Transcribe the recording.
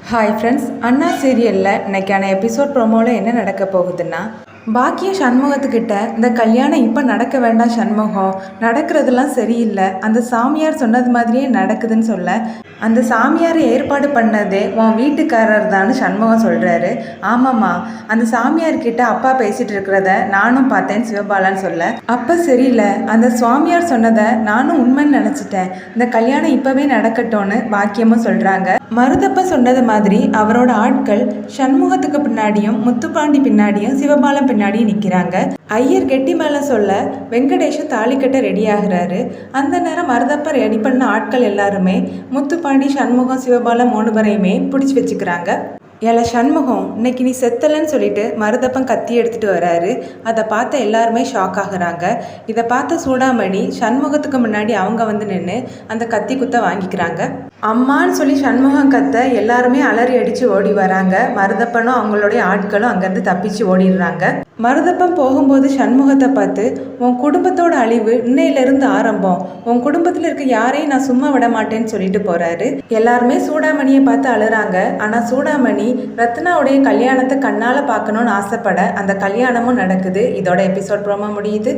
Hi friends, அண்ணா சீரியலில் இன்னைக்கான episode ப்ரோமோவில் என்ன நடக்க போகுதுன்னா, பாக்கிய சண்முகத்துக்கிட்ட இந்த கல்யாணம் இப்போ நடக்க வேண்டாம் சண்முகம், நடக்கிறதுலாம் சரியில்லை, அந்த சாமியார் சொன்னது மாதிரியே நடக்குதுன்னு சொல்ல, அந்த சாமியாரை ஏற்பாடு பண்ணதே உன் வீட்டுக்காரர் தான் சண்முகம் சொல்கிறாரு. ஆமாம்மா, அந்த சாமியார்கிட்ட அப்பா பேசிகிட்டு இருக்கிறத நானும் பார்த்தேன் சிவபாலான்னு சொல்ல, அப்போ சரியில்லை, அந்த சுவாமியார் சொன்னதை நானும் உண்மைன்னு நினச்சிட்டேன், இந்த கல்யாணம் இப்போவே நடக்கட்டும்னு பாக்கியமும் சொல்கிறாங்க. மருதப்ப சொன்னது மாதிரி அவரோட ஆட்கள் சண்முகத்துக்கு பின்னாடியும் முத்துப்பாண்டி பின்னாடியும் சிவபாலம் பின்னாடியும் நிற்கிறாங்க. ஐயர் கெட்டி மேலே சொல்ல வெங்கடேஷன் தாலி கட்ட ரெடி ஆகுறாரு. அந்த நேரம் மருதப்ப ரெடி பண்ண ஆட்கள் எல்லாருமே முத்துப்பாண்டி சண்முகம் சிவபாலம் 3 பேரையுமே பிடிச்சி வச்சுக்கிறாங்க. ஏல சண்முகம், இன்னைக்கு நீ செத்தலன்னு சொல்லிட்டு மருதப்பன் கத்தி எடுத்துட்டு வராரு. அதை பார்த்த எல்லாருமே ஷாக் ஆகுறாங்க. இதை பார்த்த சூடாமணி சண்முகத்துக்கு முன்னாடி அவங்க வந்து நின்று அந்த கத்தி குத்த வாங்கிக்கிறாங்க. அம்மான்னு சொல்லி சண்முகம் கத்த எல்லாருமே அலறி அடித்து ஓடி வராங்க. மருதப்பனும் அவங்களுடைய ஆட்களும் அங்கேருந்து தப்பிச்சு ஓடிடுறாங்க. மருதப்பன் போகும்போது சண்முகத்தை பார்த்து, உன் குடும்பத்தோட அழிவு இன்னையிலிருந்து ஆரம்பம், உன் குடும்பத்தில் இருக்க யாரையும் நான் சும்மா விட மாட்டேன்னு சொல்லிட்டு போறாரு. எல்லாருமே சூடாமணியை பார்த்து அழுறாங்க. ஆனால் சூடாமணி ரத்னாவுடைய கல்யாணத்தை கண்ணால் பார்க்கணுன்னு ஆசைப்பட அந்த கல்யாணமும் நடக்குது. இதோட எபிசோட் ப்ரோமோ முடியுது.